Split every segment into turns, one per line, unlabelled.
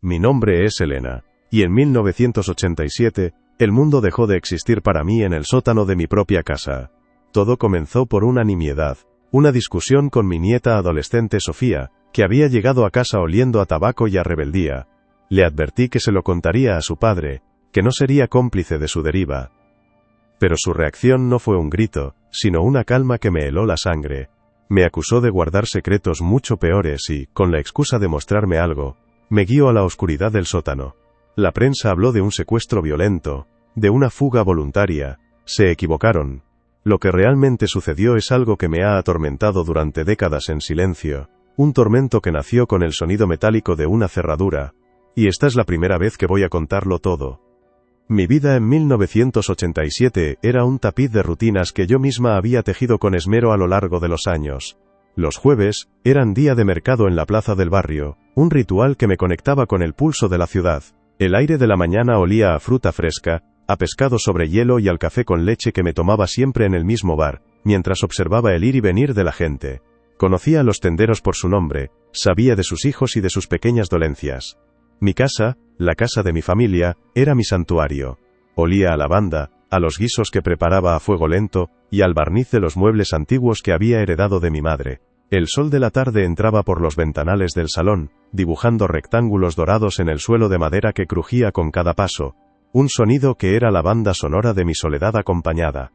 Mi nombre es Elena, y en 1987, el mundo dejó de existir para mí en el sótano de mi propia casa. Todo comenzó por una nimiedad, una discusión con mi nieta adolescente Sofía, que había llegado a casa oliendo a tabaco y a rebeldía. Le advertí que se lo contaría a su padre, que no sería cómplice de su deriva. Pero su reacción no fue un grito, sino una calma que me heló la sangre. Me acusó de guardar secretos mucho peores y, con la excusa de mostrarme algo, me guió a la oscuridad del sótano. La prensa habló de un secuestro violento, de una fuga voluntaria. Se equivocaron. Lo que realmente sucedió es algo que me ha atormentado durante décadas en silencio, un tormento que nació con el sonido metálico de una cerradura, y esta es la primera vez que voy a contarlo todo. Mi vida en 1987 era un tapiz de rutinas que yo misma había tejido con esmero a lo largo de los años. Los jueves eran día de mercado en la plaza del barrio, un ritual que me conectaba con el pulso de la ciudad. El aire de la mañana olía a fruta fresca, a pescado sobre hielo y al café con leche que me tomaba siempre en el mismo bar, mientras observaba el ir y venir de la gente. Conocía a los tenderos por su nombre, sabía de sus hijos y de sus pequeñas dolencias. Mi casa, la casa de mi familia, era mi santuario. Olía a lavanda, a los guisos que preparaba a fuego lento, y al barniz de los muebles antiguos que había heredado de mi madre. El sol de la tarde entraba por los ventanales del salón, dibujando rectángulos dorados en el suelo de madera que crujía con cada paso, un sonido que era la banda sonora de mi soledad acompañada.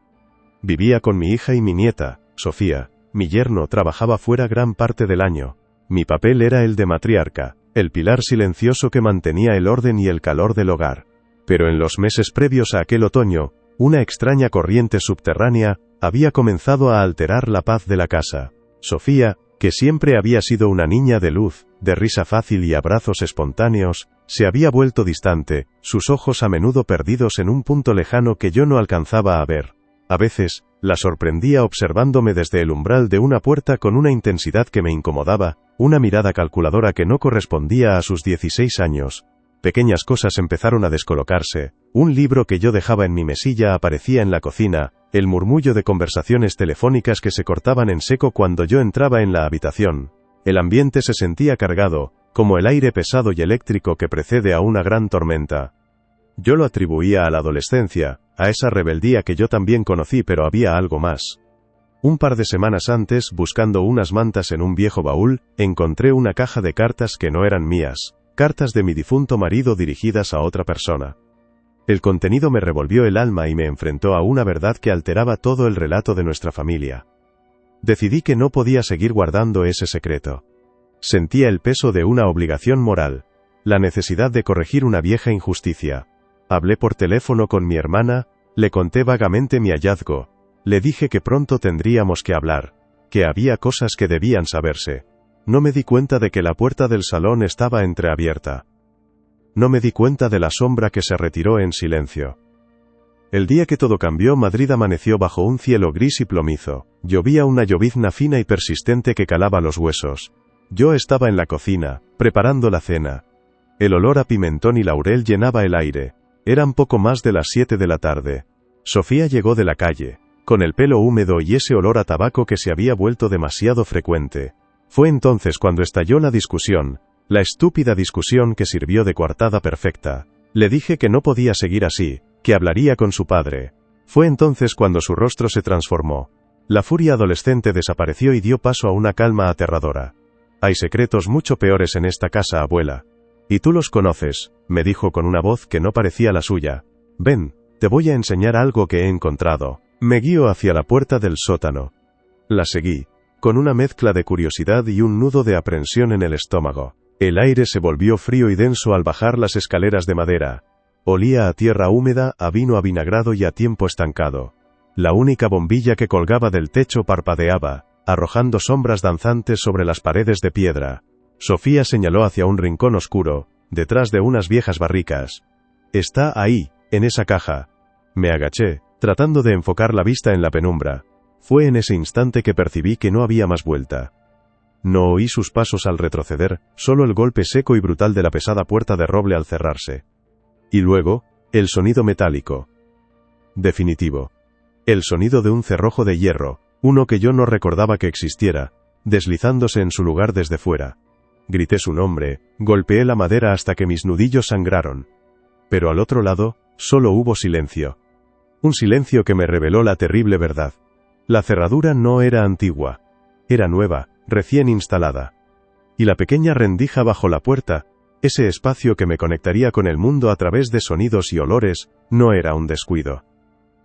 Vivía con mi hija y mi nieta, Sofía. Mi yerno trabajaba fuera gran parte del año. Mi papel era el de matriarca, el pilar silencioso que mantenía el orden y el calor del hogar. Pero en los meses previos a aquel otoño, una extraña corriente subterránea había comenzado a alterar la paz de la casa. Sofía, que siempre había sido una niña de luz, de risa fácil y abrazos espontáneos, se había vuelto distante, sus ojos a menudo perdidos en un punto lejano que yo no alcanzaba a ver. A veces, la sorprendía observándome desde el umbral de una puerta con una intensidad que me incomodaba, una mirada calculadora que no correspondía a sus 16 años. Pequeñas cosas empezaron a descolocarse, un libro que yo dejaba en mi mesilla aparecía en la cocina, el murmullo de conversaciones telefónicas que se cortaban en seco cuando yo entraba en la habitación. El ambiente se sentía cargado, como el aire pesado y eléctrico que precede a una gran tormenta. Yo lo atribuía a la adolescencia, a esa rebeldía que yo también conocí, pero había algo más. Un par de semanas antes, buscando unas mantas en un viejo baúl, encontré una caja de cartas que no eran mías, cartas de mi difunto marido dirigidas a otra persona. El contenido me revolvió el alma y me enfrentó a una verdad que alteraba todo el relato de nuestra familia. Decidí que no podía seguir guardando ese secreto. Sentía el peso de una obligación moral, la necesidad de corregir una vieja injusticia. Hablé por teléfono con mi hermana, le conté vagamente mi hallazgo, le dije que pronto tendríamos que hablar, que había cosas que debían saberse. No me di cuenta de que la puerta del salón estaba entreabierta. No me di cuenta de la sombra que se retiró en silencio. El día que todo cambió, Madrid amaneció bajo un cielo gris y plomizo. Llovía una llovizna fina y persistente que calaba los huesos. Yo estaba en la cocina, preparando la cena. El olor a pimentón y laurel llenaba el aire. Eran poco más de las 7 de la tarde. Sofía llegó de la calle, con el pelo húmedo y ese olor a tabaco que se había vuelto demasiado frecuente. Fue entonces cuando estalló la discusión, la estúpida discusión que sirvió de coartada perfecta. Le dije que no podía seguir así, que hablaría con su padre. Fue entonces cuando su rostro se transformó. La furia adolescente desapareció y dio paso a una calma aterradora. Hay secretos mucho peores en esta casa, abuela. Y tú los conoces, me dijo con una voz que no parecía la suya. Ven, te voy a enseñar algo que he encontrado. Me guió hacia la puerta del sótano. La seguí, con una mezcla de curiosidad y un nudo de aprensión en el estómago. El aire se volvió frío y denso al bajar las escaleras de madera. Olía a tierra húmeda, a vino avinagrado y a tiempo estancado. La única bombilla que colgaba del techo parpadeaba, arrojando sombras danzantes sobre las paredes de piedra. Sofía señaló hacia un rincón oscuro, detrás de unas viejas barricas. Está ahí, en esa caja. Me agaché, tratando de enfocar la vista en la penumbra. Fue en ese instante que percibí que no había más vuelta. No oí sus pasos al retroceder, solo el golpe seco y brutal de la pesada puerta de roble al cerrarse. Y luego, el sonido metálico. Definitivo. El sonido de un cerrojo de hierro, uno que yo no recordaba que existiera, deslizándose en su lugar desde fuera. grité su nombre, golpeé la madera hasta que mis nudillos sangraron. Pero al otro lado, solo hubo silencio. Un silencio que me reveló la terrible verdad. La cerradura no era antigua. Era nueva, recién instalada. Y la pequeña rendija bajo la puerta, ese espacio que me conectaría con el mundo a través de sonidos y olores, no era un descuido.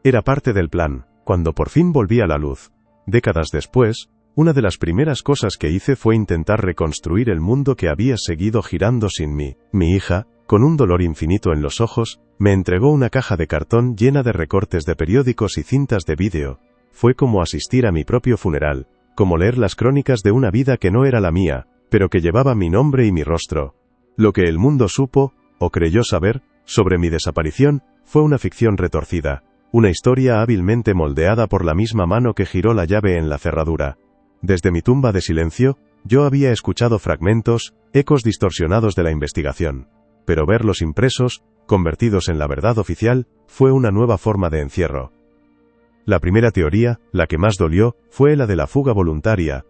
Era parte del plan. Cuando por fin volví a la luz, décadas después, una de las primeras cosas que hice fue intentar reconstruir el mundo que había seguido girando sin mí. Mi hija, con un dolor infinito en los ojos, me entregó una caja de cartón llena de recortes de periódicos y cintas de vídeo. Fue como asistir a mi propio funeral, como leer las crónicas de una vida que no era la mía, pero que llevaba mi nombre y mi rostro. Lo que el mundo supo, o creyó saber, sobre mi desaparición, fue una ficción retorcida, una historia hábilmente moldeada por la misma mano que giró la llave en la cerradura. Desde mi tumba de silencio, yo había escuchado fragmentos, ecos distorsionados de la investigación. Pero verlos impresos, convertidos en la verdad oficial, fue una nueva forma de encierro. La primera teoría, la que más dolió, fue la de la fuga voluntaria.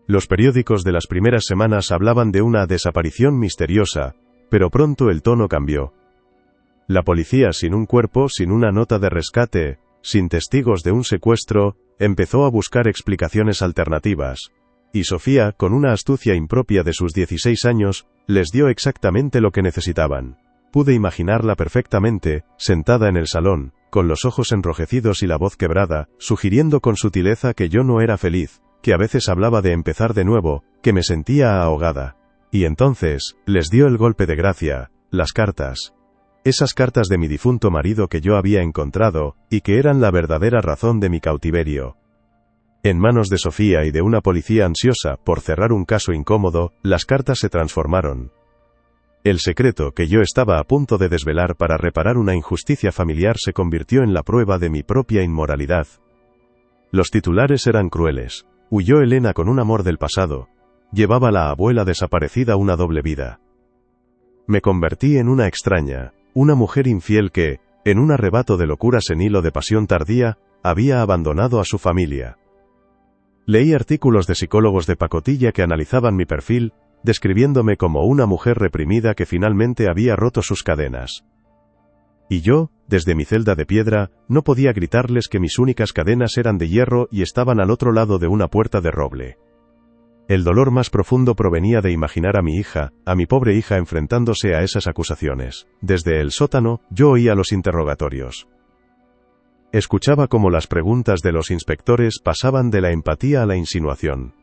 Los periódicos de las primeras semanas hablaban de una desaparición misteriosa, pero pronto el tono cambió. La policía, sin un cuerpo, sin una nota de rescate, sin testigos de un secuestro, empezó a buscar explicaciones alternativas. Y Sofía, con una astucia impropia de sus 16 años, les dio exactamente lo que necesitaban. Pude imaginarla perfectamente, sentada en el salón, con los ojos enrojecidos y la voz quebrada, sugiriendo con sutileza que yo no era feliz, que a veces hablaba de empezar de nuevo, que me sentía ahogada. Y entonces, les dio el golpe de gracia, las cartas. Esas cartas de mi difunto marido que yo había encontrado, y que eran la verdadera razón de mi cautiverio. En manos de Sofía y de una policía ansiosa por cerrar un caso incómodo, las cartas se transformaron. El secreto que yo estaba a punto de desvelar para reparar una injusticia familiar se convirtió en la prueba de mi propia inmoralidad. Los titulares eran crueles. Huyó Elena con un amor del pasado. Llevaba la abuela desaparecida una doble vida. Me convertí en una extraña, una mujer infiel que, en un arrebato de locura senil o de pasión tardía, había abandonado a su familia. Leí artículos de psicólogos de pacotilla que analizaban mi perfil, describiéndome como una mujer reprimida que finalmente había roto sus cadenas. Y yo, desde mi celda de piedra, no podía gritarles que mis únicas cadenas eran de hierro y estaban al otro lado de una puerta de roble. El dolor más profundo provenía de imaginar a mi hija, a mi pobre hija enfrentándose a esas acusaciones. Desde el sótano, yo oía los interrogatorios. Escuchaba cómo las preguntas de los inspectores pasaban de la empatía a la insinuación.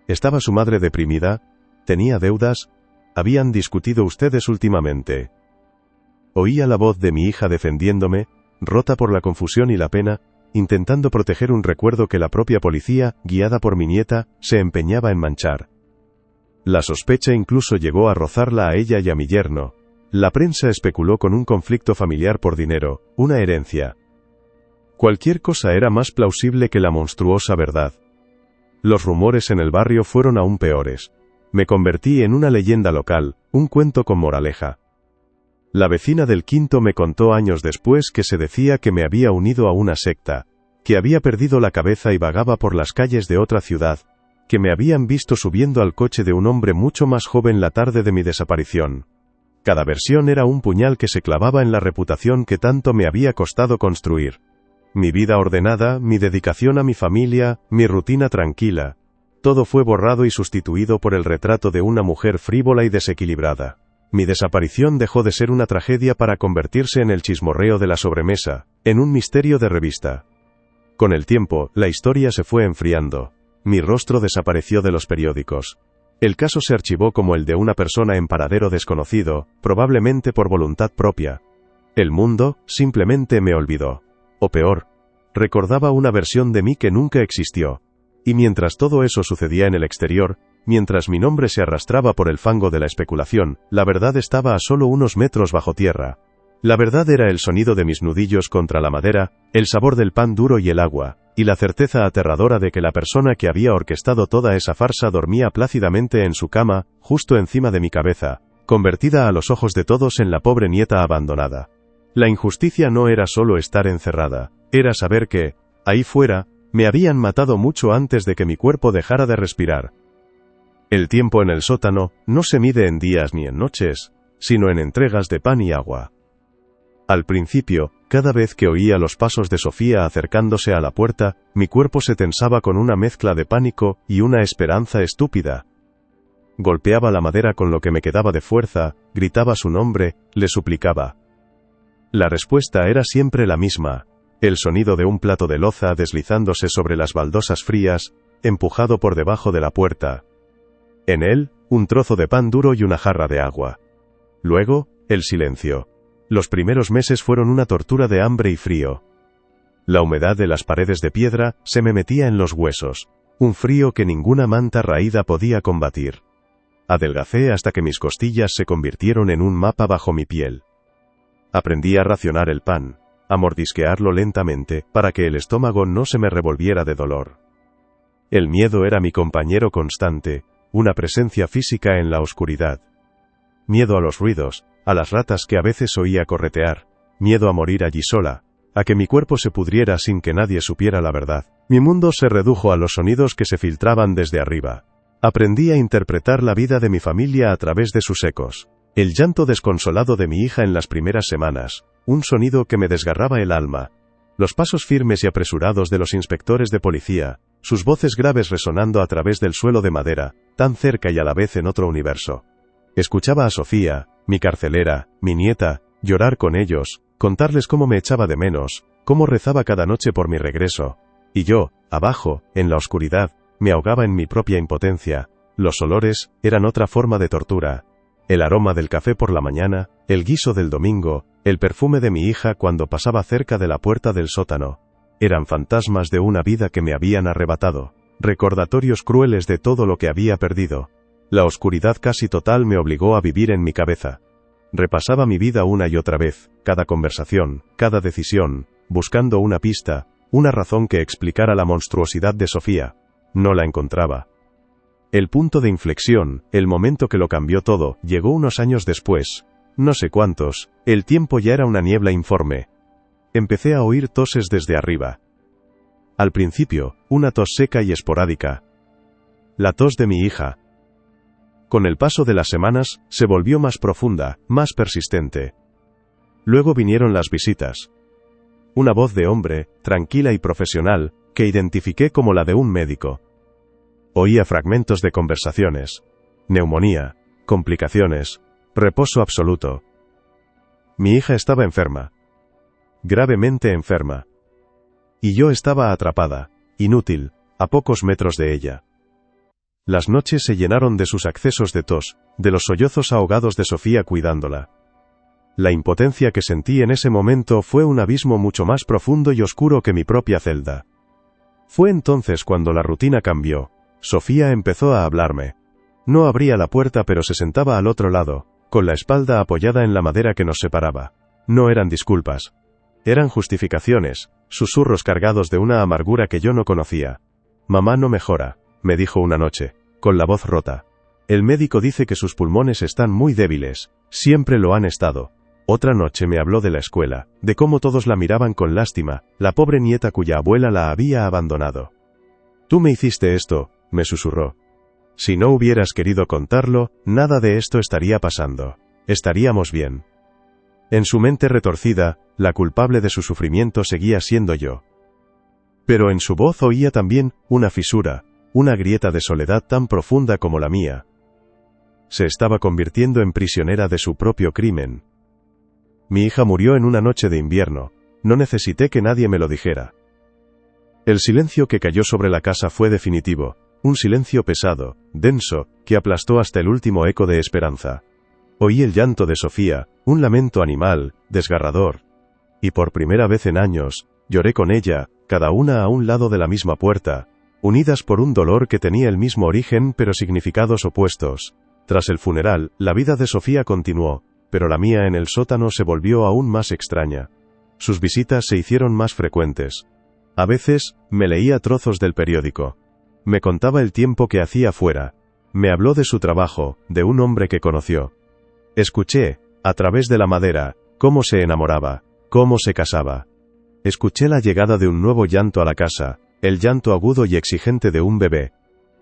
¿Estaba su madre deprimida? ¿Tenía deudas? ¿Habían discutido ustedes últimamente? Oía la voz de mi hija defendiéndome, rota por la confusión y la pena, intentando proteger un recuerdo que la propia policía, guiada por mi nieta, se empeñaba en manchar. La sospecha incluso llegó a rozarla a ella y a mi yerno. La prensa especuló con un conflicto familiar por dinero, una herencia. Cualquier cosa era más plausible que la monstruosa verdad. Los rumores en el barrio fueron aún peores. Me convertí en una leyenda local, un cuento con moraleja. La vecina del quinto me contó años después que se decía que me había unido a una secta, que había perdido la cabeza y vagaba por las calles de otra ciudad, que me habían visto subiendo al coche de un hombre mucho más joven la tarde de mi desaparición. Cada versión era un puñal que se clavaba en la reputación que tanto me había costado construir. Mi vida ordenada, mi dedicación a mi familia, mi rutina tranquila. Todo fue borrado y sustituido por el retrato de una mujer frívola y desequilibrada. Mi desaparición dejó de ser una tragedia para convertirse en el chismorreo de la sobremesa, en un misterio de revista. Con el tiempo, la historia se fue enfriando. Mi rostro desapareció de los periódicos. El caso se archivó como el de una persona en paradero desconocido, probablemente por voluntad propia. El mundo, simplemente me olvidó. O peor, recordaba una versión de mí que nunca existió. Y mientras todo eso sucedía en el exterior, mientras mi nombre se arrastraba por el fango de la especulación, la verdad estaba a solo unos metros bajo tierra. La verdad era el sonido de mis nudillos contra la madera, el sabor del pan duro y el agua, y la certeza aterradora de que la persona que había orquestado toda esa farsa dormía plácidamente en su cama, justo encima de mi cabeza, convertida a los ojos de todos en la pobre nieta abandonada. La injusticia no era solo estar encerrada, era saber que, ahí fuera, me habían matado mucho antes de que mi cuerpo dejara de respirar. El tiempo en el sótano no se mide en días ni en noches, sino en entregas de pan y agua. Al principio, cada vez que oía los pasos de Sofía acercándose a la puerta, mi cuerpo se tensaba con una mezcla de pánico y una esperanza estúpida. Golpeaba la madera con lo que me quedaba de fuerza, gritaba su nombre, le suplicaba. La respuesta era siempre la misma, el sonido de un plato de loza deslizándose sobre las baldosas frías, empujado por debajo de la puerta. En él, un trozo de pan duro y una jarra de agua. Luego, el silencio. Los primeros meses fueron una tortura de hambre y frío. La humedad de las paredes de piedra se me metía en los huesos, un frío que ninguna manta raída podía combatir. Adelgacé hasta que mis costillas se convirtieron en un mapa bajo mi piel. Aprendí a racionar el pan, a mordisquearlo lentamente, para que el estómago no se me revolviera de dolor. El miedo era mi compañero constante, una presencia física en la oscuridad. Miedo a los ruidos, a las ratas que a veces oía corretear, miedo a morir allí sola, a que mi cuerpo se pudriera sin que nadie supiera la verdad. Mi mundo se redujo a los sonidos que se filtraban desde arriba. Aprendí a interpretar la vida de mi familia a través de sus ecos. El llanto desconsolado de mi hija en las primeras semanas, un sonido que me desgarraba el alma. Los pasos firmes y apresurados de los inspectores de policía, sus voces graves resonando a través del suelo de madera, tan cerca y a la vez en otro universo. Escuchaba a Sofía, mi carcelera, mi nieta, llorar con ellos, contarles cómo me echaba de menos, cómo rezaba cada noche por mi regreso. Y yo, abajo, en la oscuridad, me ahogaba en mi propia impotencia. Los olores eran otra forma de tortura. El aroma del café por la mañana, el guiso del domingo, el perfume de mi hija cuando pasaba cerca de la puerta del sótano. Eran fantasmas de una vida que me habían arrebatado, recordatorios crueles de todo lo que había perdido. La oscuridad casi total me obligó a vivir en mi cabeza. Repasaba mi vida una y otra vez, cada conversación, cada decisión, buscando una pista, una razón que explicara la monstruosidad de Sofía. No la encontraba. El punto de inflexión, el momento que lo cambió todo, llegó unos años después. No sé cuántos, el tiempo ya era una niebla informe. Empecé a oír toses desde arriba. Al principio, una tos seca y esporádica. La tos de mi hija. Con el paso de las semanas, se volvió más profunda, más persistente. Luego vinieron las visitas. Una voz de hombre, tranquila y profesional, que identifiqué como la de un médico. Oía fragmentos de conversaciones. Neumonía, complicaciones, reposo absoluto. Mi hija estaba enferma. Gravemente enferma. Y yo estaba atrapada, inútil, a pocos metros de ella. Las noches se llenaron de sus accesos de tos, de los sollozos ahogados de Sofía cuidándola. La impotencia que sentí en ese momento fue un abismo mucho más profundo y oscuro que mi propia celda. Fue entonces cuando la rutina cambió. Sofía empezó a hablarme. No abría la puerta pero se sentaba al otro lado, con la espalda apoyada en la madera que nos separaba. No eran disculpas. Eran justificaciones, susurros cargados de una amargura que yo no conocía. Mamá no mejora, me dijo una noche, con la voz rota. El médico dice que sus pulmones están muy débiles, siempre lo han estado. Otra noche me habló de la escuela, de cómo todos la miraban con lástima, la pobre nieta cuya abuela la había abandonado. Tú me hiciste esto, me susurró. Si no hubieras querido contarlo, nada de esto estaría pasando. Estaríamos bien. En su mente retorcida, la culpable de su sufrimiento seguía siendo yo. Pero en su voz oía también una fisura, una grieta de soledad tan profunda como la mía. Se estaba convirtiendo en prisionera de su propio crimen. Mi hija murió en una noche de invierno. No necesité que nadie me lo dijera. El silencio que cayó sobre la casa fue definitivo, un silencio pesado, denso, que aplastó hasta el último eco de esperanza. Oí el llanto de Sofía, un lamento animal, desgarrador. Y por primera vez en años, lloré con ella, cada una a un lado de la misma puerta, unidas por un dolor que tenía el mismo origen pero significados opuestos. Tras el funeral, la vida de Sofía continuó, pero la mía en el sótano se volvió aún más extraña. Sus visitas se hicieron más frecuentes. A veces, me leía trozos del periódico. Me contaba el tiempo que hacía fuera. Me habló de su trabajo, de un hombre que conoció. Escuché, a través de la madera, cómo se enamoraba, cómo se casaba. Escuché la llegada de un nuevo llanto a la casa, el llanto agudo y exigente de un bebé.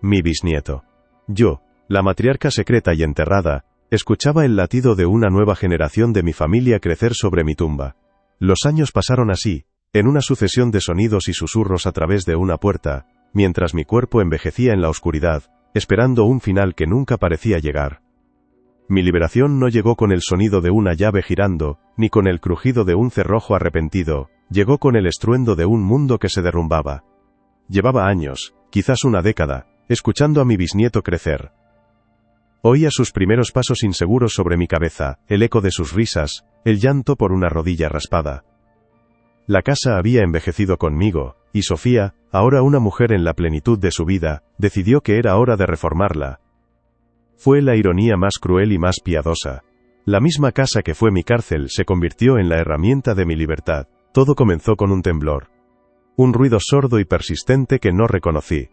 Mi bisnieto. Yo, La matriarca secreta y enterrada, escuchaba el latido de una nueva generación de mi familia crecer sobre mi tumba. Los años pasaron así, en una sucesión de sonidos y susurros a través de una puerta, mientras mi cuerpo envejecía en la oscuridad, esperando un final que nunca parecía llegar. Mi liberación no llegó con el sonido de una llave girando, ni con el crujido de un cerrojo arrepentido, llegó con el estruendo de un mundo que se derrumbaba. Llevaba años, quizás una década, escuchando a mi bisnieto crecer. Oía sus primeros pasos inseguros sobre mi cabeza, el eco de sus risas, el llanto por una rodilla raspada. La casa había envejecido conmigo, y Sofía, ahora una mujer en la plenitud de su vida, decidió que era hora de reformarla. Fue la ironía más cruel y más piadosa. La misma casa que fue mi cárcel se convirtió en la herramienta de mi libertad. Todo comenzó con un temblor. Un ruido sordo y persistente que no reconocí.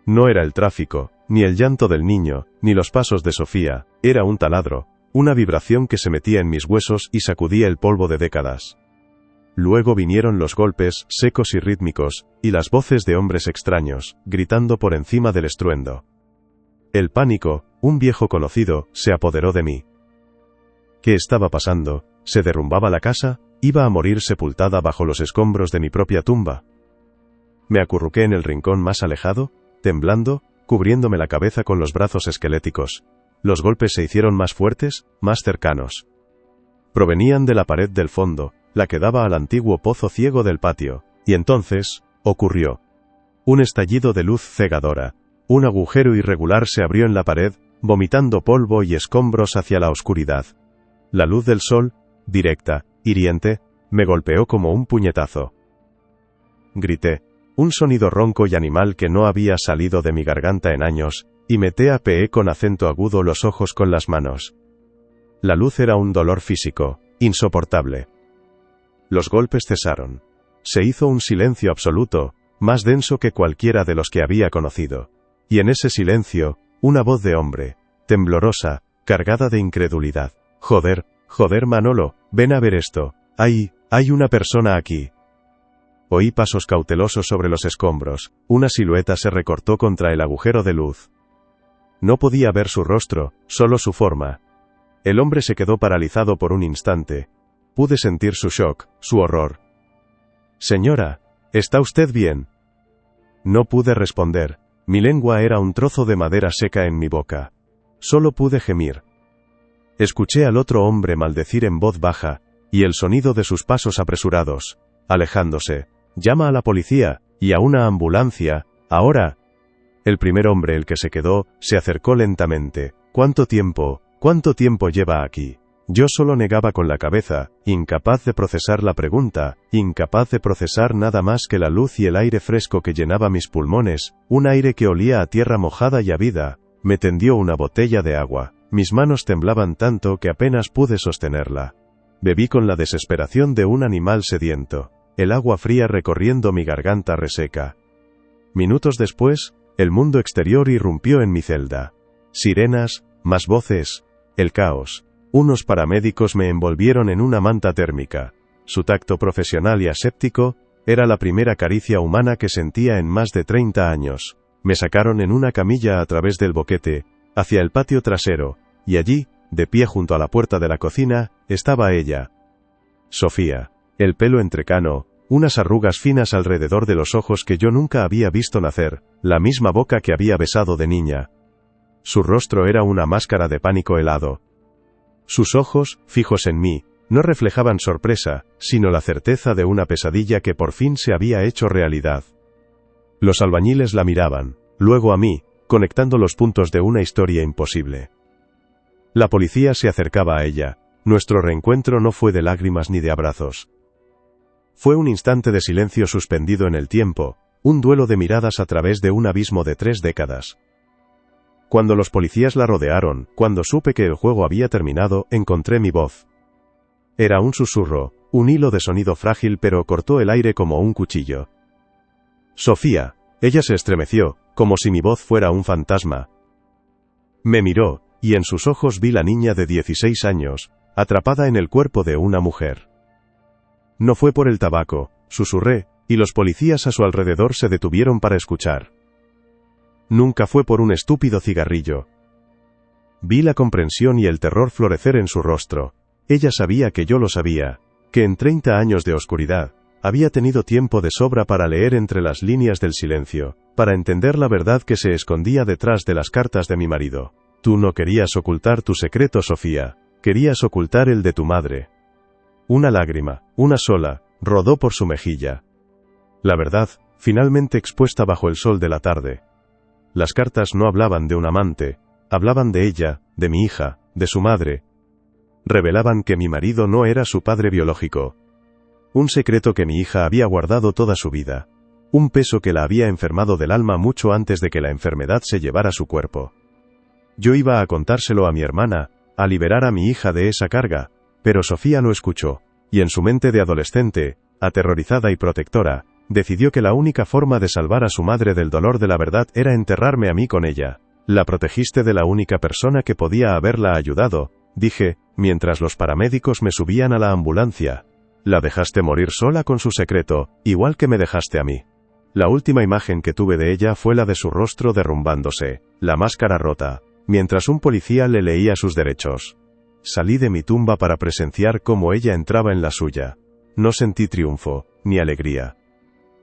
No era el tráfico, ni el llanto del niño, ni los pasos de Sofía, era un taladro, una vibración que se metía en mis huesos y sacudía el polvo de décadas. Luego vinieron los golpes, secos y rítmicos, y las voces de hombres extraños, gritando por encima del estruendo. El pánico, un viejo conocido, se apoderó de mí. ¿Qué estaba pasando? ¿Se derrumbaba la casa? ¿Iba a morir sepultada bajo los escombros de mi propia tumba? Me acurruqué en el rincón más alejado, temblando, cubriéndome la cabeza con los brazos esqueléticos. Los golpes se hicieron más fuertes, más cercanos. Provenían de la pared del fondo, la que daba al antiguo pozo ciego del patio, y entonces, ocurrió. Un estallido de luz cegadora. Un agujero irregular se abrió en la pared, vomitando polvo y escombros hacia la oscuridad. La luz del sol, directa, hiriente, me golpeó como un puñetazo. Grité. Un sonido ronco y animal que no había salido de mi garganta en años, y me tapeé con acento agudo los ojos con las manos. La luz era un dolor físico, insoportable. Los golpes cesaron. Se hizo un silencio absoluto, más denso que cualquiera de los que había conocido. Y en ese silencio, una voz de hombre, temblorosa, cargada de incredulidad. Joder, Manolo, ven a ver esto. Hay una persona aquí. Oí pasos cautelosos sobre los escombros, una silueta se recortó contra el agujero de luz. No podía ver su rostro, solo su forma. El hombre se quedó paralizado por un instante. Pude sentir su shock, su horror. Señora, ¿está usted bien? No pude responder. Mi lengua era un trozo de madera seca en mi boca. Solo pude gemir. Escuché al otro hombre maldecir en voz baja, y el sonido de sus pasos apresurados, alejándose. Llama a la policía, y a una ambulancia, ahora. El primer hombre, el que se quedó, se acercó lentamente. ¿Cuánto tiempo lleva aquí? Yo solo negaba con la cabeza, incapaz de procesar la pregunta, incapaz de procesar nada más que la luz y el aire fresco que llenaba mis pulmones, un aire que olía a tierra mojada y a vida. Me tendió una botella de agua. Mis manos temblaban tanto que apenas pude sostenerla. Bebí con la desesperación de un animal sediento. El agua fría recorriendo mi garganta reseca. Minutos después, el mundo exterior irrumpió en mi celda. Sirenas, más voces, el caos. Unos paramédicos me envolvieron en una manta térmica. Su tacto profesional y aséptico, era la primera caricia humana que sentía en más de 30 años. Me sacaron en una camilla a través del boquete, hacia el patio trasero, y allí, de pie junto a la puerta de la cocina, estaba ella. Sofía. El pelo entrecano, unas arrugas finas alrededor de los ojos que yo nunca había visto nacer, la misma boca que había besado de niña. Su rostro era una máscara de pánico helado. Sus ojos, fijos en mí, no reflejaban sorpresa, sino la certeza de una pesadilla que por fin se había hecho realidad. Los albañiles la miraban, luego a mí, conectando los puntos de una historia imposible. La policía se acercaba a ella. Nuestro reencuentro no fue de lágrimas ni de abrazos. Fue un instante de silencio suspendido en el tiempo, un duelo de miradas a través de un abismo de 3 décadas. Cuando los policías la rodearon, cuando supe que el juego había terminado, encontré mi voz. Era un susurro, un hilo de sonido frágil, pero cortó el aire como un cuchillo. Sofía. Ella se estremeció, como si mi voz fuera un fantasma. Me miró, y en sus ojos vi la niña de 16 años, atrapada en el cuerpo de una mujer. No fue por el tabaco, susurré, y los policías a su alrededor se detuvieron para escuchar. Nunca fue por un estúpido cigarrillo. Vi la comprensión y el terror florecer en su rostro. Ella sabía que yo lo sabía, que en 30 años de oscuridad, había tenido tiempo de sobra para leer entre las líneas del silencio, para entender la verdad que se escondía detrás de las cartas de mi marido. Tú no querías ocultar tu secreto, Sofía, querías ocultar el de tu madre. Una lágrima, una sola, rodó por su mejilla. La verdad, finalmente expuesta bajo el sol de la tarde. Las cartas no hablaban de un amante, hablaban de ella, de mi hija, de su madre. Revelaban que mi marido no era su padre biológico. Un secreto que mi hija había guardado toda su vida. Un peso que la había enfermado del alma mucho antes de que la enfermedad se llevara su cuerpo. Yo iba a contárselo a mi hermana, a liberar a mi hija de esa carga, pero Sofía no escuchó, y en su mente de adolescente, aterrorizada y protectora, decidió que la única forma de salvar a su madre del dolor de la verdad era enterrarme a mí con ella. La protegiste de la única persona que podía haberla ayudado, dije, mientras los paramédicos me subían a la ambulancia. La dejaste morir sola con su secreto, igual que me dejaste a mí. La última imagen que tuve de ella fue la de su rostro derrumbándose, la máscara rota, mientras un policía le leía sus derechos. Salí de mi tumba para presenciar cómo ella entraba en la suya. No sentí triunfo, ni alegría.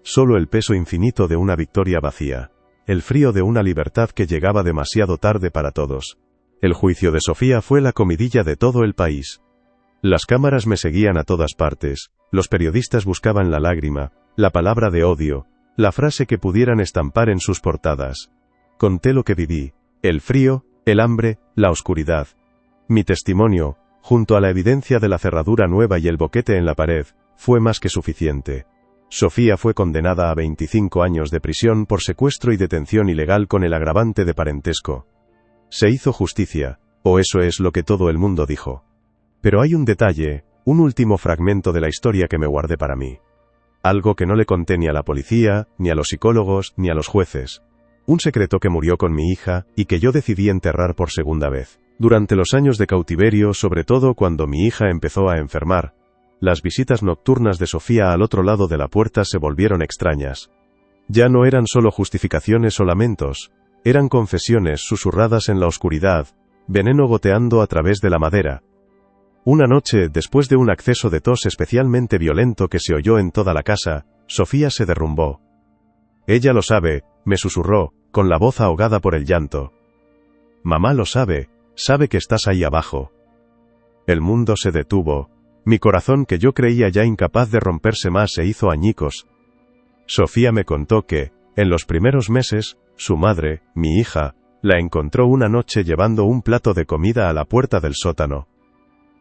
Solo el peso infinito de una victoria vacía. El frío de una libertad que llegaba demasiado tarde para todos. El juicio de Sofía fue la comidilla de todo el país. Las cámaras me seguían a todas partes, los periodistas buscaban la lágrima, la palabra de odio, la frase que pudieran estampar en sus portadas. Conté lo que viví, el frío, el hambre, la oscuridad. Mi testimonio, junto a la evidencia de la cerradura nueva y el boquete en la pared, fue más que suficiente. Sofía fue condenada a 25 años de prisión por secuestro y detención ilegal con el agravante de parentesco. Se hizo justicia, o eso es lo que todo el mundo dijo. Pero hay un detalle, un último fragmento de la historia que me guardé para mí. Algo que no le conté ni a la policía, ni a los psicólogos, ni a los jueces. Un secreto que murió con mi hija, y que yo decidí enterrar por segunda vez. Durante los años de cautiverio, sobre todo cuando mi hija empezó a enfermar, las visitas nocturnas de Sofía al otro lado de la puerta se volvieron extrañas. Ya no eran solo justificaciones o lamentos, eran confesiones susurradas en la oscuridad, veneno goteando a través de la madera. Una noche, después de un acceso de tos especialmente violento que se oyó en toda la casa, Sofía se derrumbó. Ella lo sabe, me susurró, con la voz ahogada por el llanto. Mamá lo sabe, sabe que estás ahí abajo. El mundo se detuvo. Mi corazón, que yo creía ya incapaz de romperse más, se hizo añicos. Sofía me contó que, en los primeros meses, su madre, mi hija, la encontró una noche llevando un plato de comida a la puerta del sótano.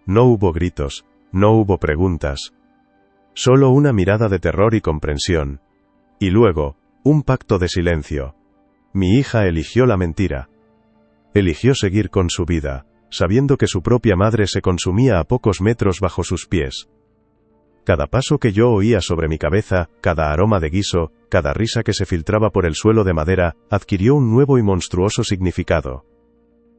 No hubo gritos, no hubo preguntas. Solo una mirada de terror y comprensión. Y luego, un pacto de silencio. Mi hija eligió la mentira. Eligió seguir con su vida, sabiendo que su propia madre se consumía a pocos metros bajo sus pies. Cada paso que yo oía sobre mi cabeza, cada aroma de guiso, cada risa que se filtraba por el suelo de madera, adquirió un nuevo y monstruoso significado.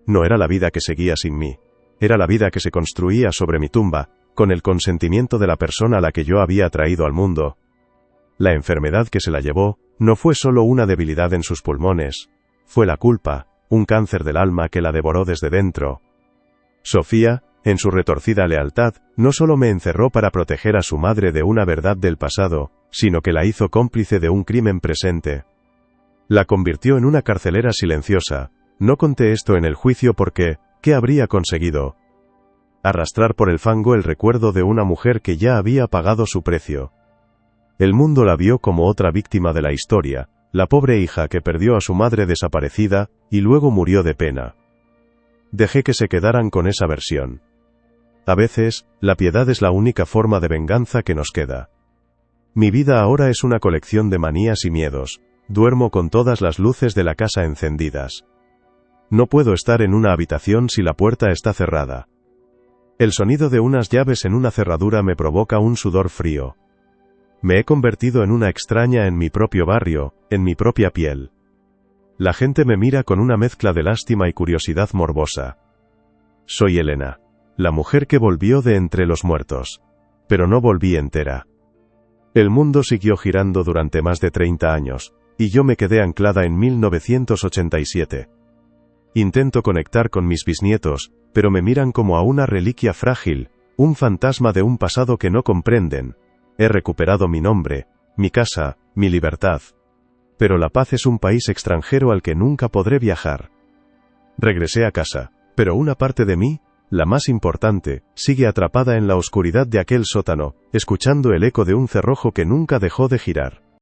No era la vida que seguía sin mí. Era la vida que se construía sobre mi tumba, con el consentimiento de la persona a la que yo había traído al mundo. La enfermedad que se la llevó, no fue solo una debilidad en sus pulmones, fue la culpa, un cáncer del alma que la devoró desde dentro. Sofía, en su retorcida lealtad, no solo me encerró para proteger a su madre de una verdad del pasado, sino que la hizo cómplice de un crimen presente. La convirtió en una carcelera silenciosa. No conté esto en el juicio porque, ¿qué habría conseguido? Arrastrar por el fango el recuerdo de una mujer que ya había pagado su precio. El mundo la vio como otra víctima de la historia, la pobre hija que perdió a su madre desaparecida, y luego murió de pena. Dejé que se quedaran con esa versión. A veces, la piedad es la única forma de venganza que nos queda. Mi vida ahora es una colección de manías y miedos. Duermo con todas las luces de la casa encendidas. No puedo estar en una habitación si la puerta está cerrada. El sonido de unas llaves en una cerradura me provoca un sudor frío. Me he convertido en una extraña en mi propio barrio, en mi propia piel. La gente me mira con una mezcla de lástima y curiosidad morbosa. Soy Elena, la mujer que volvió de entre los muertos. Pero no volví entera. El mundo siguió girando durante más de 30 años, y yo me quedé anclada en 1987. Intento conectar con mis bisnietos, pero me miran como a una reliquia frágil, un fantasma de un pasado que no comprenden. He recuperado mi nombre, mi casa, mi libertad. Pero La Paz es un país extranjero al que nunca podré viajar. Regresé a casa, pero una parte de mí, la más importante, sigue atrapada en la oscuridad de aquel sótano, escuchando el eco de un cerrojo que nunca dejó de girar.